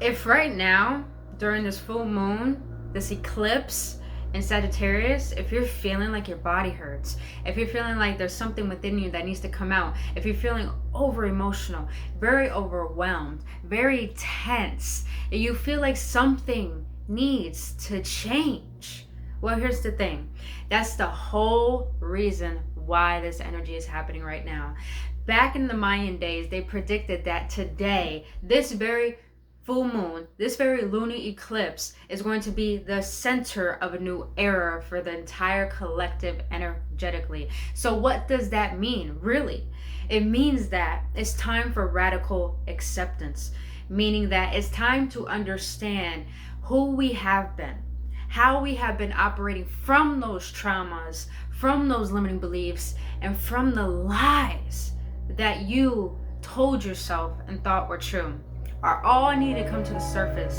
If right now, during this full moon, this eclipse in Sagittarius, if you're feeling like your body hurts, if you're feeling like there's something within you that needs to come out, if you're feeling over emotional, very overwhelmed, very tense, and you feel like something needs to change, well, here's the thing. That's the whole reason why this energy is happening right now. Back in the Mayan days, they predicted that today, this very full moon, this very lunar eclipse is going to be the center of a new era for the entire collective energetically. So what does that mean, really? It means that it's time for radical acceptance, meaning that it's time to understand who we have been, how we have been operating from those traumas, from those limiting beliefs, and from the lies that you told yourself and thought were true are all need to come to the surface,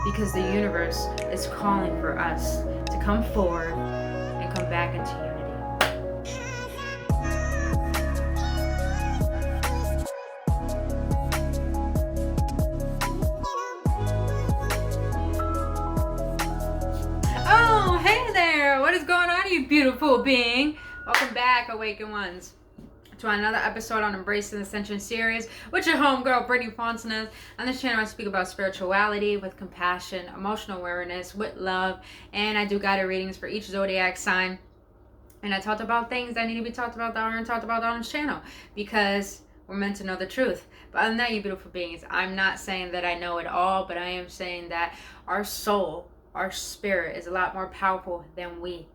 because the universe is calling for us to come forward and come back into unity. Oh, hey there! What is going on, you beautiful being? Welcome back, Awaken Ones, to another episode on Embracing the Ascension series with your homegirl, Brittany Fontenez. On this channel, I speak about spirituality with compassion, emotional awareness, with love, and I do guided readings for each zodiac sign. And I talked about things that need to be talked about that aren't talked about on this channel, because we're meant to know the truth. But other than that, you beautiful beings, I'm not saying that I know it all, but I am saying that our soul, our spirit is a lot more powerful than we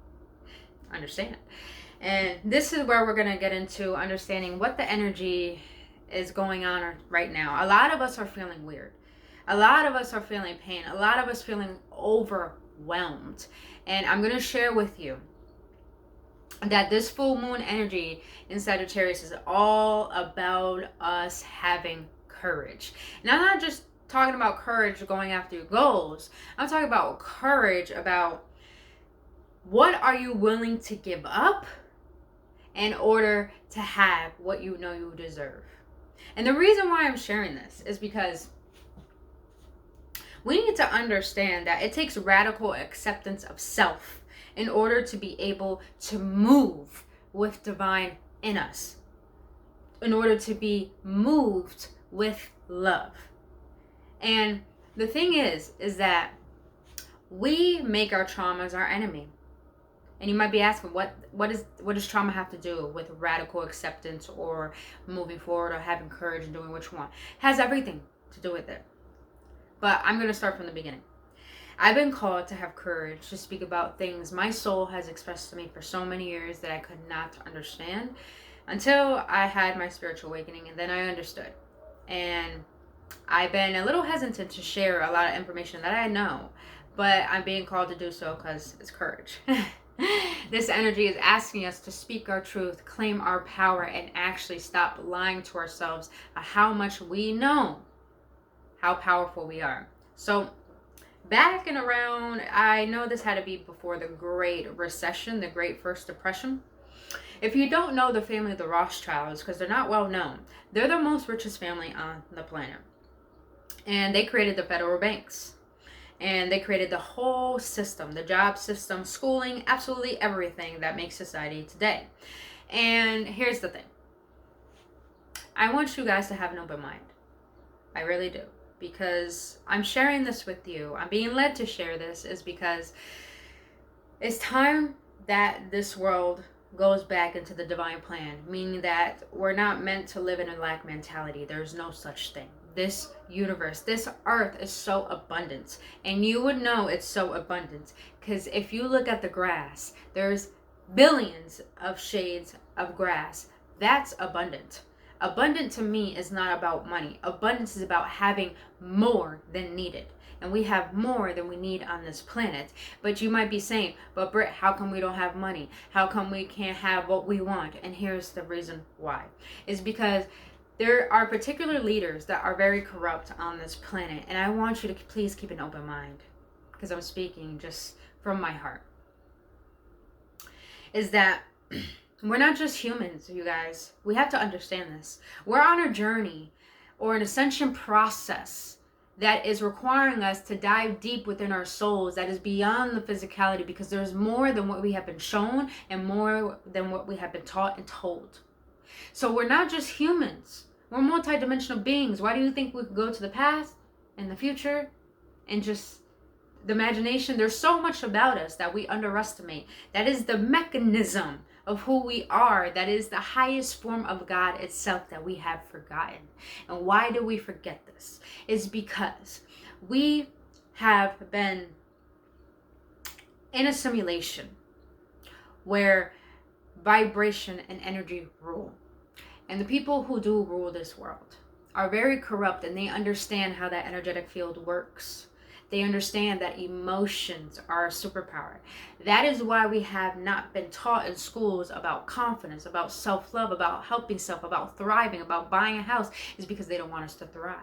understand. And this is where we're going to get into understanding what the energy is going on right now. A lot of us are feeling weird. A lot of us are feeling pain. A lot of us feeling overwhelmed. And I'm going to share with you that this full moon energy in Sagittarius is all about us having courage. And I'm not just talking about courage going after your goals. I'm talking about courage about what are you willing to give up in order to have what you know you deserve. And the reason why I'm sharing this is because we need to understand that it takes radical acceptance of self in order to be able to move with divine in us, in order to be moved with love. And the thing is that we make our traumas our enemy. And you might be asking, what does trauma have to do with radical acceptance or moving forward or having courage and doing what you want? It has everything to do with it. But I'm going to start from the beginning. I've been called to have courage to speak about things my soul has expressed to me for so many years that I could not understand until I had my spiritual awakening, and then I understood. And I've been a little hesitant to share a lot of information that I know, but I'm being called to do so because it's courage. This energy is asking us to speak our truth, claim our power, and actually stop lying to ourselves of how much we know, how powerful we are. So back and around, I know this had to be before the Great Recession, the Great First Depression. If you don't know the family of the Rothschilds, because they're not well known, they're the most richest family on the planet. And they created the federal banks. And they created the whole system, the job system, schooling, absolutely everything that makes society today. And here's the thing. I want you guys to have an open mind. I really do. Because I'm sharing this with you. I'm being led to share this is because it's time that this world goes back into the divine plan, meaning that we're not meant to live in a lack mentality. There's no such thing. This universe, this earth is so abundant, and you would know it's so abundant because if you look at the grass, there's billions of shades of grass. That's abundant. Abundant to me is not about money. Abundance is about having more than needed. And we have more than we need on this planet. But you might be saying, but Britt, how come we don't have money? How come we can't have what we want? And here's the reason why. It's because there are particular leaders that are very corrupt on this planet. And I want you to please keep an open mind, because I'm speaking just from my heart. Is that we're not just humans, you guys. We have to understand this. We're on a journey or an ascension process that is requiring us to dive deep within our souls, that is beyond the physicality, because there's more than what we have been shown and more than what we have been taught and told. So we're not just humans. We're multidimensional beings. Why do you think we could go to the past and the future and just the imagination? There's so much about us that we underestimate. That is the mechanism of who we are. That is the highest form of God itself that we have forgotten. And why do we forget this? It's because we have been in a simulation where vibration and energy rule. And the people who do rule this world are very corrupt, and they understand how that energetic field works. They understand that emotions are a superpower. That is why we have not been taught in schools about confidence, about self-love, about helping self, about thriving, about buying a house, is because they don't want us to thrive.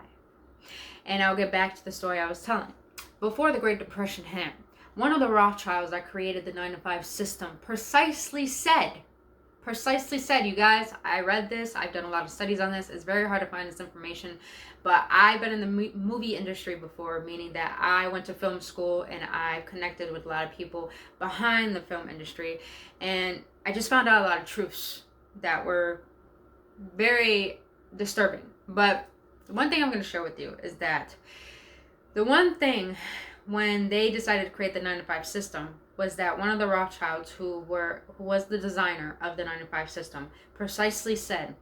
And I'll get back to the story I was telling. Before the Great Depression hit, one of the Rothschilds that created the 9-to-5 system precisely said, you guys, I read this, I've done a lot of studies on this, it's very hard to find this information, but I've been in the movie industry before, meaning that I went to film school and I've connected with a lot of people behind the film industry, and I just found out a lot of truths that were very disturbing. But one thing I'm going to share with you is that the one thing when they decided to create the 9-to-5 system was that one of the Rothschilds, who was the designer of the 9-to-5 system, precisely said,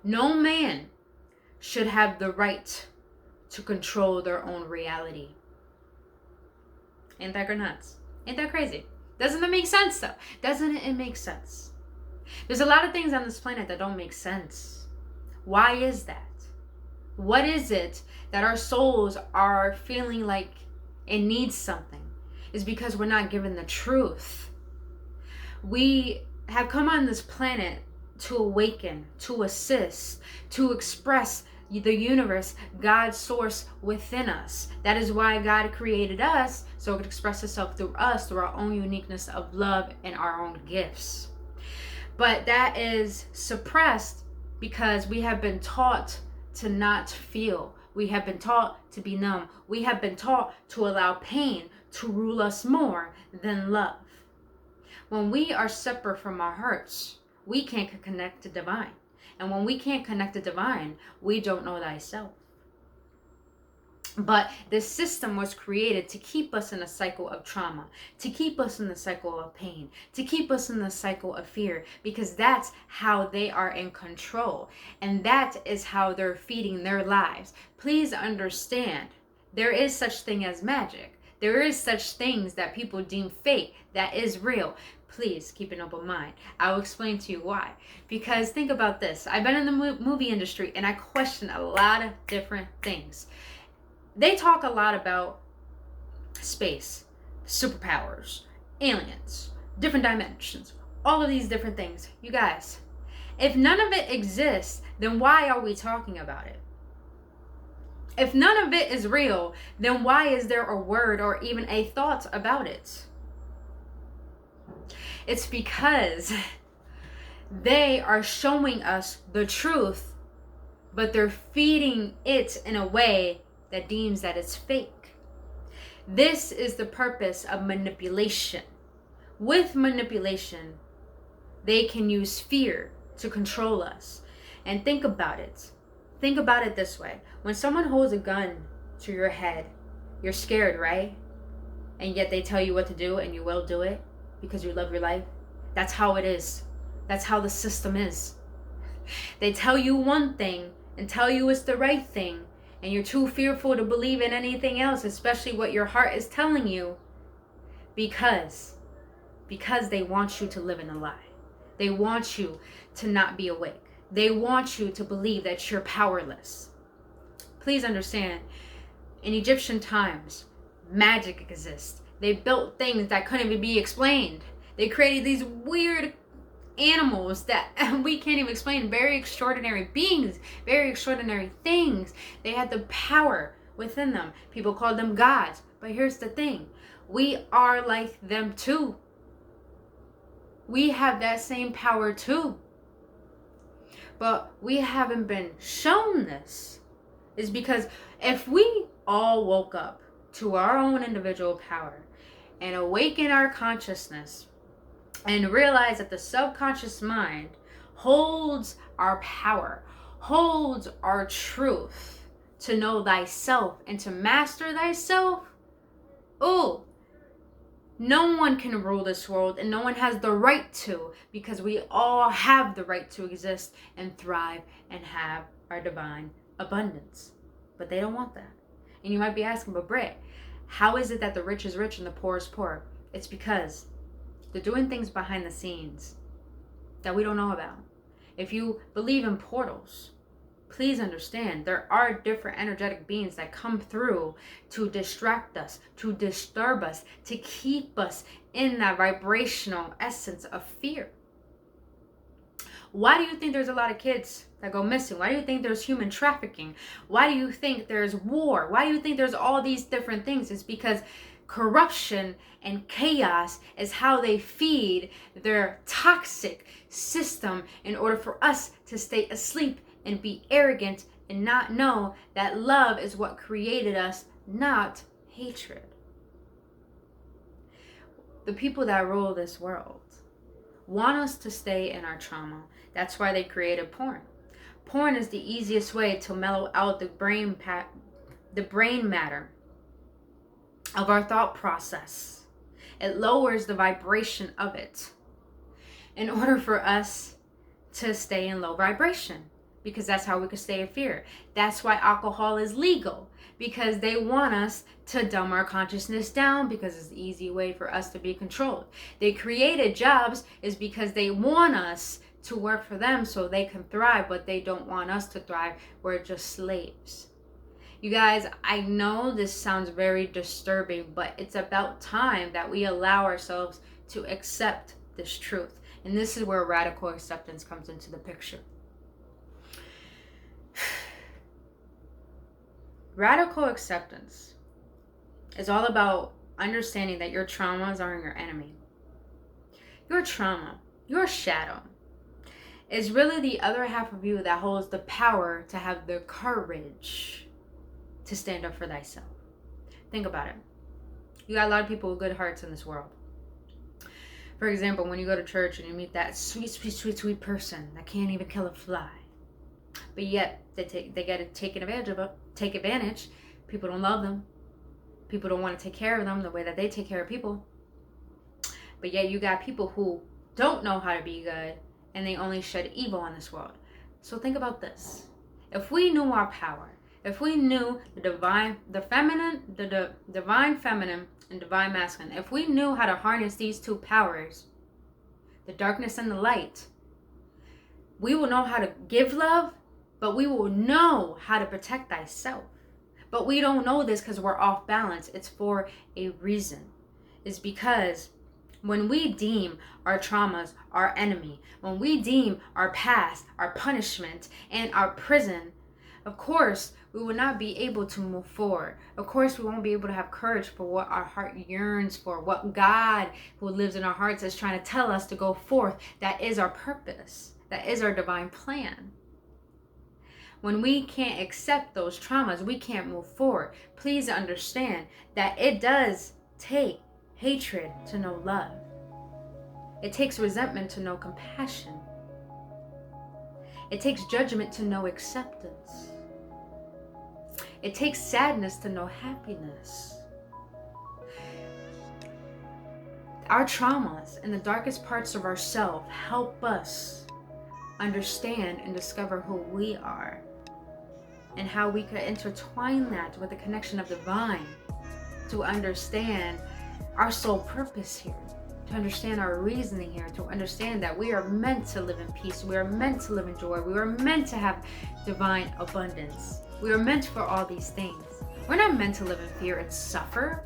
no man should have the right to control their own reality. Ain't that nuts? Ain't that crazy? Doesn't it make sense though? Doesn't it make sense? There's a lot of things on this planet that don't make sense. Why is that? What is it that our souls are feeling like it needs something? Is because we're not given the truth. We have come on this planet to awaken, to assist, to express the universe, God's source within us. That is why God created us, so it could express itself through us, through our own uniqueness of love and our own gifts. But that is suppressed because we have been taught to not feel. We have been taught to be numb. We have been taught to allow pain to rule us more than love. When we are separate from our hearts, we can't connect to divine. And when we can't connect to divine, we don't know thyself. But this system was created to keep us in a cycle of trauma, to keep us in the cycle of pain, to keep us in the cycle of fear, because that's how they are in control. And that is how they're feeding their lives. Please understand, there is such thing as magic. There is such things that people deem fake, that is real. Please keep an open mind. I'll explain to you why. Because think about this. I've been in the movie industry and I question a lot of different things. They talk a lot about space, superpowers, aliens, different dimensions, all of these different things. You guys, if none of it exists, then why are we talking about it? If none of it is real, then why is there a word or even a thought about it? It's because they are showing us the truth, but they're feeding it in a way that deems that it's fake. This is the purpose of manipulation. With manipulation, they can use fear to control us. And think about it. Think about it this way. When someone holds a gun to your head, you're scared, right? And yet they tell you what to do and you will do it because you love your life. That's how it is. That's how the system is. They tell you one thing and tell you it's the right thing, and you're too fearful to believe in anything else, especially what your heart is telling you, because they want you to live in a lie. They want you to not be awake. They want you to believe that you're powerless. Please understand, in Egyptian times, magic exists. They built things that couldn't even be explained. They created these weird animals that we can't even explain. Very extraordinary beings, very extraordinary things. They had the power within them. People called them gods. But here's the thing. We are like them too. We have that same power too. But we haven't been shown this. is because if we all woke up to our own individual power and awaken our consciousness and realize that the subconscious mind holds our power, holds our truth to know thyself and to master thyself, oh, no one can rule this world, and no one has the right to, because we all have the right to exist and thrive and have our divine abundance. But they don't want that. And you might be asking, but Britt, how is it that the rich is rich and the poor is poor? It's because they're doing things behind the scenes that we don't know about. If you believe in portals, please understand there are different energetic beings that come through to distract us, to disturb us, to keep us in that vibrational essence of fear. Why do you think there's a lot of kids that go missing? Why do you think there's human trafficking? Why do you think there's war? Why do you think there's all these different things? It's because corruption and chaos is how they feed their toxic system in order for us to stay asleep and be arrogant and not know that love is what created us, not hatred. The people that rule this world want us to stay in our trauma. That's why they created porn. Porn is the easiest way to mellow out the brain matter of our thought process. It lowers the vibration of it in order for us to stay in low vibration, because that's how we can stay in fear. That's why alcohol is legal, because they want us to dumb our consciousness down, because it's the easy way for us to be controlled. They created jobs is because they want us to work for them so they can thrive, but they don't want us to thrive. We're just slaves. You guys, I know this sounds very disturbing, but it's about time that we allow ourselves to accept this truth. And this is where radical acceptance comes into the picture. Radical acceptance is all about understanding that your traumas aren't your enemy. Your trauma, your shadow, is really the other half of you that holds the power to have the courage to stand up for thyself. Think about it. You got a lot of people with good hearts in this world. For example, when you go to church and you meet that sweet person that can't even kill a fly, but yet they get it taken advantage of. Take advantage. People don't love them. People don't want to take care of them the way that they take care of people. But yet you got people who don't know how to be good, and they only shed evil on this world. So think about this. If we knew our power, if we knew the divine feminine and divine masculine, if we knew how to harness these two powers, the darkness and the light, we will know how to give love, but we will know how to protect thyself. But we don't know this because we're off balance. It's for a reason. It's because when we deem our traumas our enemy, when we deem our past, our punishment, and our prison, of course, we will not be able to move forward. Of course, we won't be able to have courage for what our heart yearns for, what God who lives in our hearts is trying to tell us to go forth. That is our purpose. That is our divine plan. When we can't accept those traumas, we can't move forward. Please understand that it does take hatred to know love. It takes resentment to know compassion. It takes judgment to know acceptance. It takes sadness to know happiness. Our traumas and the darkest parts of ourselves help us understand and discover who we are, and how we could intertwine that with the connection of divine to understand our sole purpose here, to understand our reasoning here, to understand that we are meant to live in peace, we are meant to live in joy, we are meant to have divine abundance, we are meant for all these things. We're not meant to live in fear and suffer.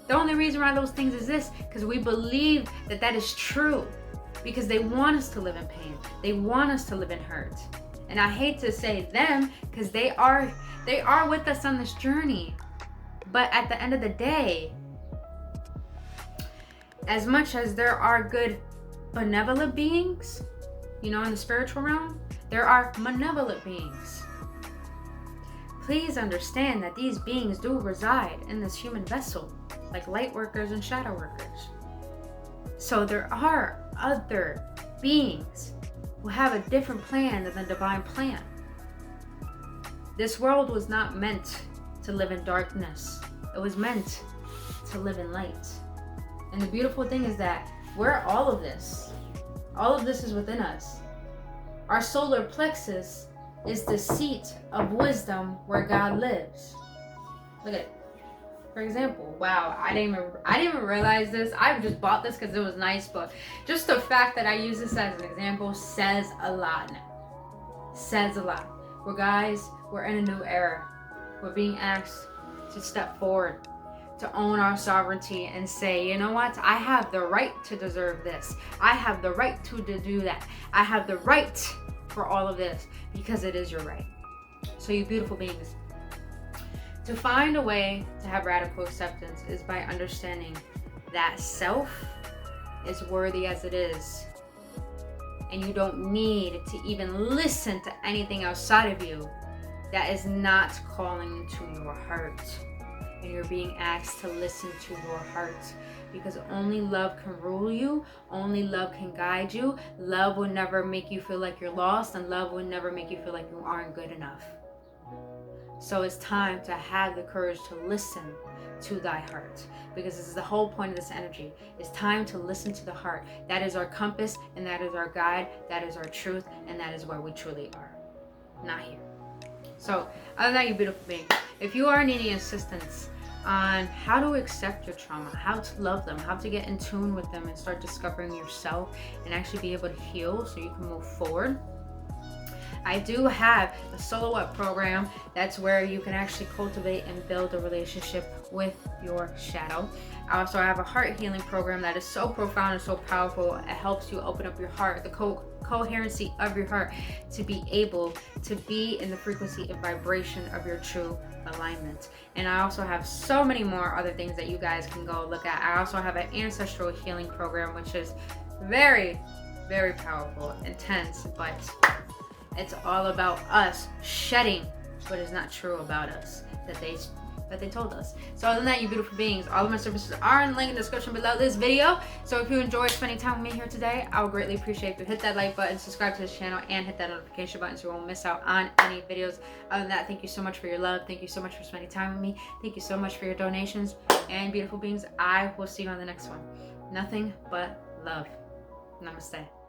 The only reason why those things exist because we believe that that is true, because they want us to live in pain, they want us to live in hurt. And I hate to say them because they are with us on this journey. But at the end of the day, as much as there are good benevolent beings, in the spiritual realm, there are malevolent beings. please understand that these beings do reside in this human vessel, like light workers and shadow workers. So there are other beings who have a different plan than the divine plan. This world was not meant to live in darkness. It was meant to live in light. And the beautiful thing is that we're all of this. All of this is within us. Our solar plexus is the seat of wisdom where God lives. Look at it. For example, wow, I didn't even realize this. I just bought this because it was nice, but just the fact that I use this as an example says a lot now. Says a lot. We're in a new era. We're being asked to step forward, to own our sovereignty and say, you know what? I have the right to deserve this. I have the right to do that. I have the right for all of this because it is your right. So you beautiful beings, to find a way to have radical acceptance is by understanding that self is worthy as it is. And you don't need to even listen to anything outside of you that is not calling to your heart. And you're being asked to listen to your heart, because only love can rule you. Only love can guide you. Love will never make you feel like you're lost, and love will never make you feel like you aren't good enough. So it's time to have the courage to listen to thy heart, because this is the whole point of this energy. It's time to listen to the heart. That is our compass, and that is our guide. That is our truth, and that is where we truly are, not here. So other than that, you beautiful being, if you are needing assistance on how to accept your trauma, how to love them, how to get in tune with them and start discovering yourself and actually be able to heal so you can move forward, I do have a solo up program. That's where you can actually cultivate and build a relationship with your shadow. I also have a heart healing program that is so profound and so powerful. It helps you open up your heart, the coherency of your heart, to be able to be in the frequency and vibration of your true alignment. And I also have so many more other things that you guys can go look at. I also have an ancestral healing program, which is very, very powerful, intense, but it's all about us shedding what is not true about us that they told us. So other than that, you beautiful beings, all of my services are in the link in the description below this video. So if you enjoyed spending time with me here today, I would greatly appreciate if you hit that like button, subscribe to this channel, and hit that notification button so you won't miss out on any videos. Other than that, thank you so much for your love. Thank you so much for spending time with me. Thank you so much for your donations. And beautiful beings, I will see you on the next one. Nothing but love. Namaste.